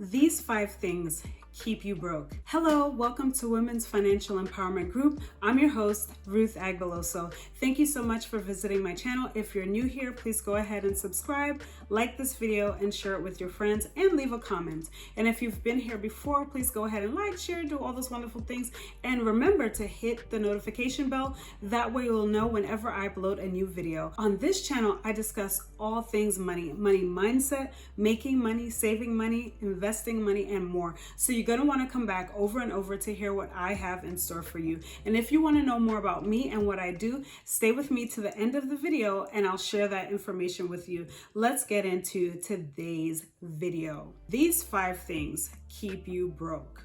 These 5 things keep you broke. Hello, welcome to Women's Financial Empowerment Group. I'm your host, Ruth Agbeloso. Thank you so much for visiting my channel. If you're new here, please go ahead and subscribe, like this video, and share it with your friends, and leave a comment. And if you've been here before, please go ahead and like, share, do all those wonderful things. And remember to hit the notification bell. That way you'll know whenever I upload a new video. On this channel, I discuss all things money mindset, making money, saving money, investing money, and more. So you're going to want to come back over and over to hear what I have in store for you. And if you want to know more about me and what I do, stay with me to the end of the video and I'll share that information with you. Let's get into today's video. These 5 things keep you broke.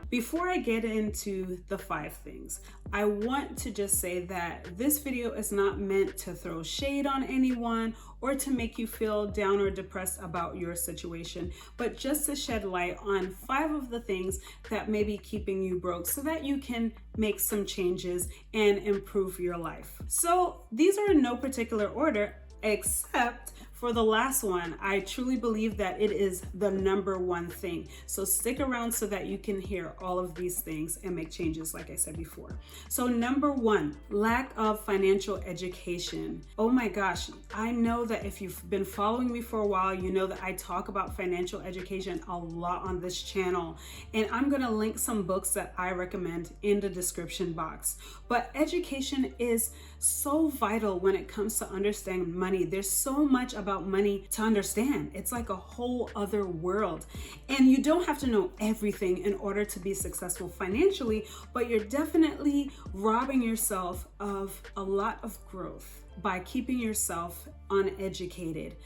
Before I get into the 5 things, I want to just say that this video is not meant to throw shade on anyone or to make you feel down or depressed about your situation, but just to shed light on 5 of the things that may be keeping you broke so that you can make some changes and improve your life. So these are in no particular order, except for the last one. I truly believe that it is the number one thing. So stick around so that you can hear all of these things and make changes, like I said before. So number 1, lack of financial education. Oh my gosh, I know that if you've been following me for a while, you know that I talk about financial education a lot on this channel. And I'm gonna link some books that I recommend in the description box. But education is so vital when it comes to understanding money. There's so much about money to understand. It's like a whole other world. And you don't have to know everything in order to be successful financially, but you're definitely robbing yourself of a lot of growth by keeping yourself uneducated.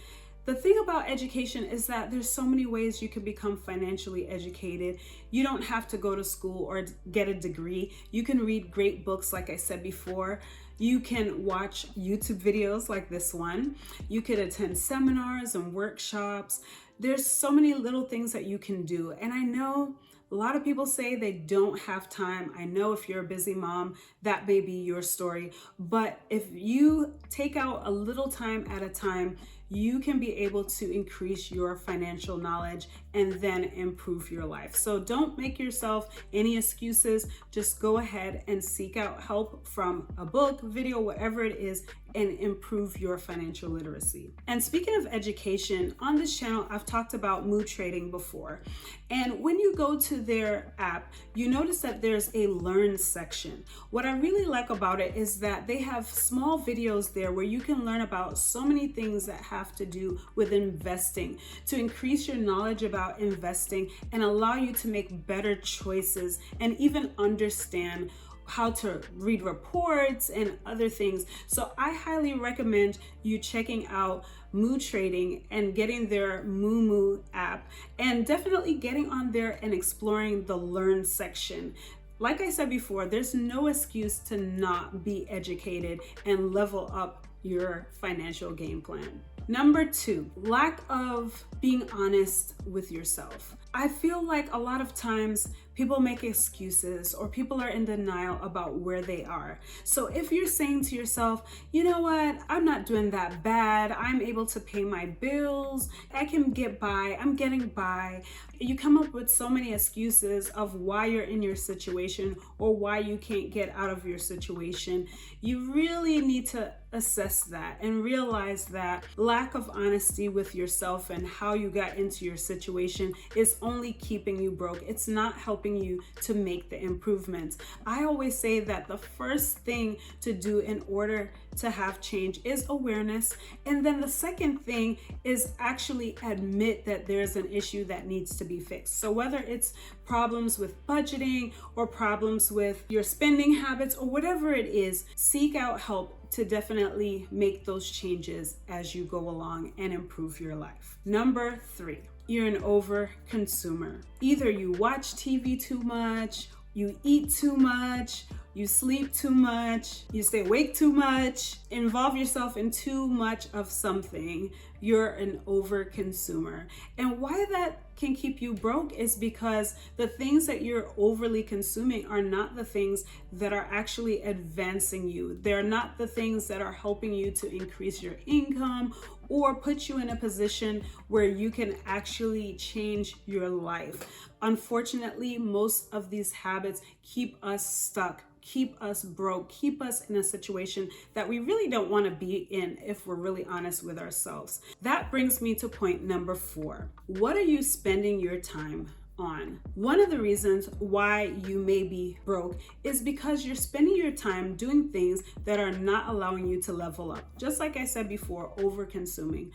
The thing about education is that there's so many ways you can become financially educated. You don't have to go to school or get a degree. You can read great books, like I said before. You can watch YouTube videos like this one. You could attend seminars and workshops. There's so many little things that you can do. And I know a lot of people say they don't have time. I know if you're a busy mom, that may be your story. But if you take out a little time at a time, you can be able to increase your financial knowledge and then improve your life. So don't make yourself any excuses. Just go ahead and seek out help from a book, video, whatever it is, and improve your financial literacy. And speaking of education, on this channel, I've talked about mood trading before. And when you go to their app, you notice that there's a learn section. What I really like about it is that they have small videos there where you can learn about so many things that have to do with investing, to increase your knowledge about investing and allow you to make better choices and even understand how to read reports and other things. So I highly recommend you checking out Mood Trading and getting their Moo app, and definitely getting on there and exploring the learn section. Like I said before, there's no excuse to not be educated and level up your financial game plan. Number 2, lack of being honest with yourself. I feel like a lot of times people make excuses or people are in denial about where they are. So if you're saying to yourself, you know what, I'm not doing that bad, I'm able to pay my bills, I can get by, I'm getting by. You come up with so many excuses of why you're in your situation or why you can't get out of your situation. You really need to assess that and realize that lack of honesty with yourself and how you got into your situation is only keeping you broke. It's not helping you to make the improvements. I always say that the first thing to do in order to have change is awareness. And then the second thing is actually admit that there's an issue that needs to be fixed. So whether it's problems with budgeting or problems with your spending habits or whatever it is, seek out help to definitely make those changes as you go along and improve your life. Number 3, you're an over consumer. Either you watch TV too much, you eat too much, you sleep too much, you stay awake too much, involve yourself in too much of something, you're an overconsumer. And why that can keep you broke is because the things that you're overly consuming are not the things that are actually advancing you. They're not the things that are helping you to increase your income or put you in a position where you can actually change your life. Unfortunately, most of these habits keep us stuck, keep us broke, keep us in a situation that we really don't want to be in if we're really honest with ourselves. That brings me to point number 4. What are you spending your time on? One of the reasons why you may be broke is because you're spending your time doing things that are not allowing you to level up. Just like I said before, over consuming.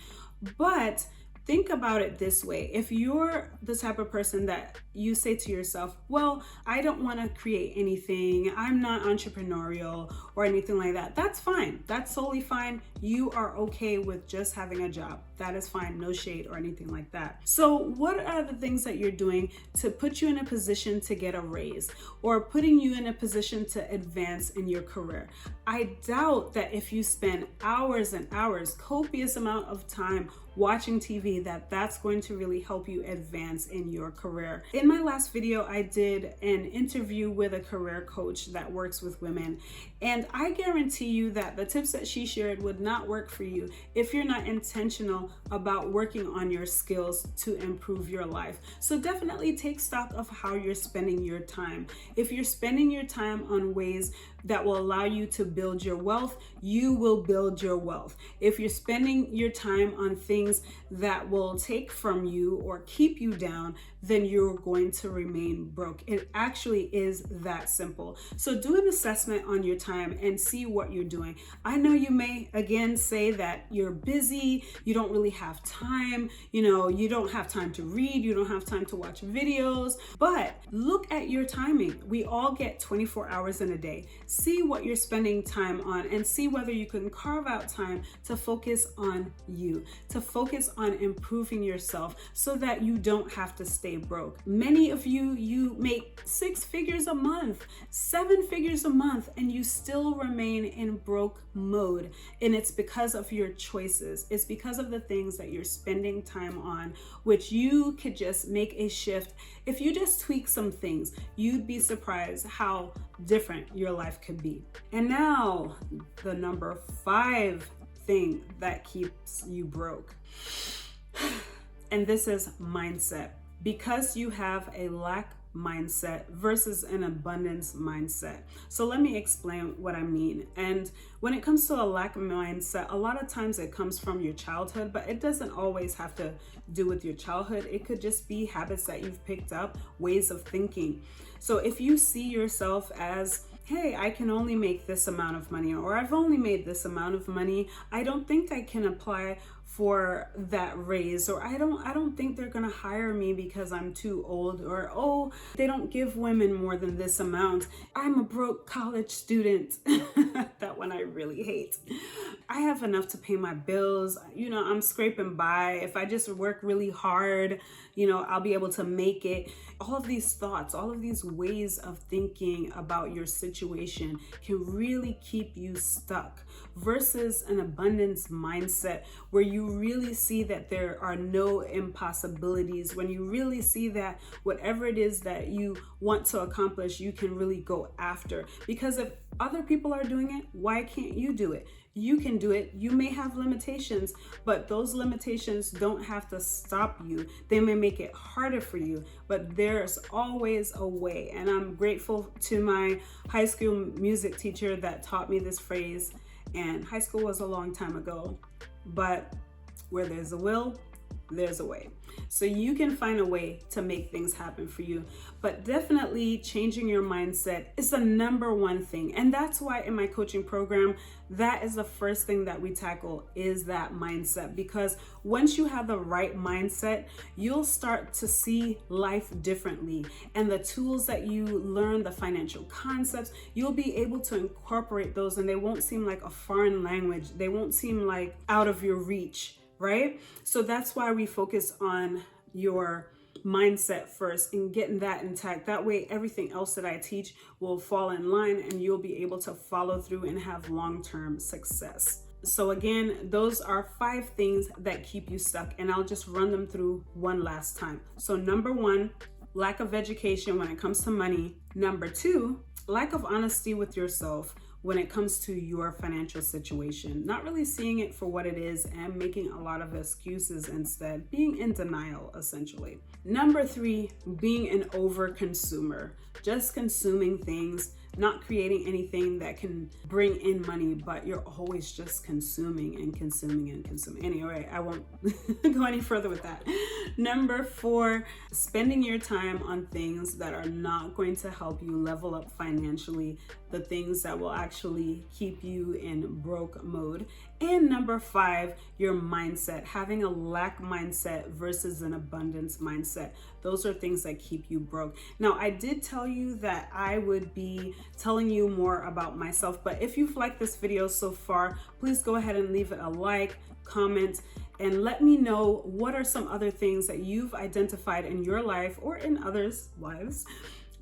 But think about it this way. If you're the type of person that you say to yourself, well, I don't want to create anything, I'm not entrepreneurial or anything like that, that's fine. That's totally fine. You are okay with just having a job. That is fine. No shade or anything like that. So what are the things that you're doing to put you in a position to get a raise or putting you in a position to advance in your career? I doubt that if you spend hours and hours, copious amount of time watching TV, that's going to really help you advance in your career. In my last video, I did an interview with a career coach that works with women, and I guarantee you that the tips that she shared would not work for you if you're not intentional about working on your skills to improve your life. So definitely take stock of how you're spending your time. If you're spending your time on ways that will allow you to build your wealth, you will build your wealth. If you're spending your time on things that will take from you or keep you down, then you're going to remain broke. It actually is that simple. So do an assessment on your time and see what you're doing. I know you may again say that you're busy, you don't really have time, you don't have time to read, you don't have time to watch videos, but look at your timing. We all get 24 hours in a day. See what you're spending time on and see whether you can carve out time to focus on you, to focus on improving yourself so that you don't have to stay broke. Many of you make 6 figures a month, 7 figures a month, and you still remain in broke mode. And it's because of your choices. It's because of the things that you're spending time on, which you could just make a shift. If you just tweak some things, you'd be surprised how different your life could be. And now the number 5 thing that keeps you broke. And this is mindset. Because you have a lack mindset versus an abundance mindset. So let me explain what I mean. And when it comes to a lack mindset, a lot of times it comes from your childhood, but it doesn't always have to do with your childhood. It could just be habits that you've picked up, ways of thinking. So if you see yourself as, hey, I can only make this amount of money, or I've only made this amount of money, I don't think I can apply for that raise, or I don't think they're gonna hire me because I'm too old, or oh, they don't give women more than this amount. I'm a broke college student. That one I really hate. I have enough to pay my bills. I'm scraping by. If I just work really hard, I'll be able to make it. All of these thoughts, all of these ways of thinking about your situation can really keep you stuck versus an abundance mindset where you really see that there are no impossibilities, when you really see that whatever it is that you want to accomplish, you can really go after. Because if other people are doing it, why can't you do it? You can do it. You may have limitations, but those limitations don't have to stop you. They may make it harder for you, but there's always a way. And I'm grateful to my high school music teacher that taught me this phrase. And high school was a long time ago, but where there's a will, there's a way. So you can find a way to make things happen for you, but definitely changing your mindset is the number one thing. And that's why in my coaching program, that is the first thing that we tackle, is that mindset. Because once you have the right mindset, you'll start to see life differently. And the tools that you learn, the financial concepts, you'll be able to incorporate those, and they won't seem like a foreign language. They won't seem like out of your reach. Right? So that's why we focus on your mindset first and getting that intact. That way, everything else that I teach will fall in line and you'll be able to follow through and have long-term success. So again, those are 5 things that keep you stuck, and I'll just run them through one last time. So number 1, lack of education when it comes to money. Number 2, lack of honesty with yourself when it comes to your financial situation, not really seeing it for what it is and making a lot of excuses instead, being in denial essentially. Number 3, being an over consumer, just consuming things, not creating anything that can bring in money, but you're always just consuming and consuming and consuming. Anyway, I won't go any further with that. Number 4, spending your time on things that are not going to help you level up financially, the things that will actually keep you in broke mode. And number 5, your mindset, having a lack mindset versus an abundance mindset. Those are things that keep you broke. Now, I did tell you that I would be telling you more about myself, but if you've liked this video so far, please go ahead and leave it a like, comment, and let me know what are some other things that you've identified in your life or in others' lives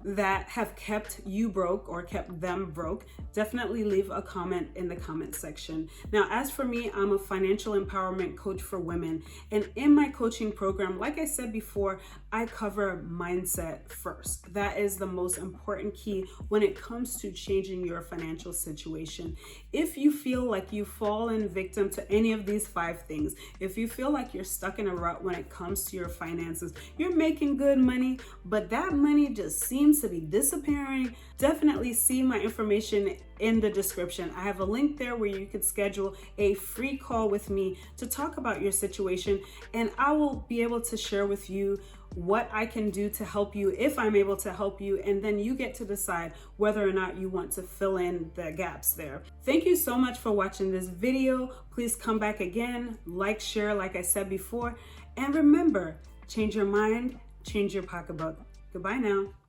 that have kept you broke or kept them broke. Definitely leave a comment in the comment section. Now, as for me, I'm a financial empowerment coach for women. And in my coaching program, like I said before, I cover mindset first. That is the most important key when it comes to changing your financial situation. If you feel like you've fallen victim to any of these 5 things, if you feel like you're stuck in a rut when it comes to your finances, you're making good money, but that money just seems to be disappearing, definitely see my information in the description. I have a link there where you could schedule a free call with me to talk about your situation, and I will be able to share with you what I can do to help you, if I'm able to help you, and then you get to decide whether or not you want to fill in the gaps there. Thank you so much for watching this video. Please come back again, like, share, like I said before, and remember, change your mind, change your pocketbook. Goodbye now.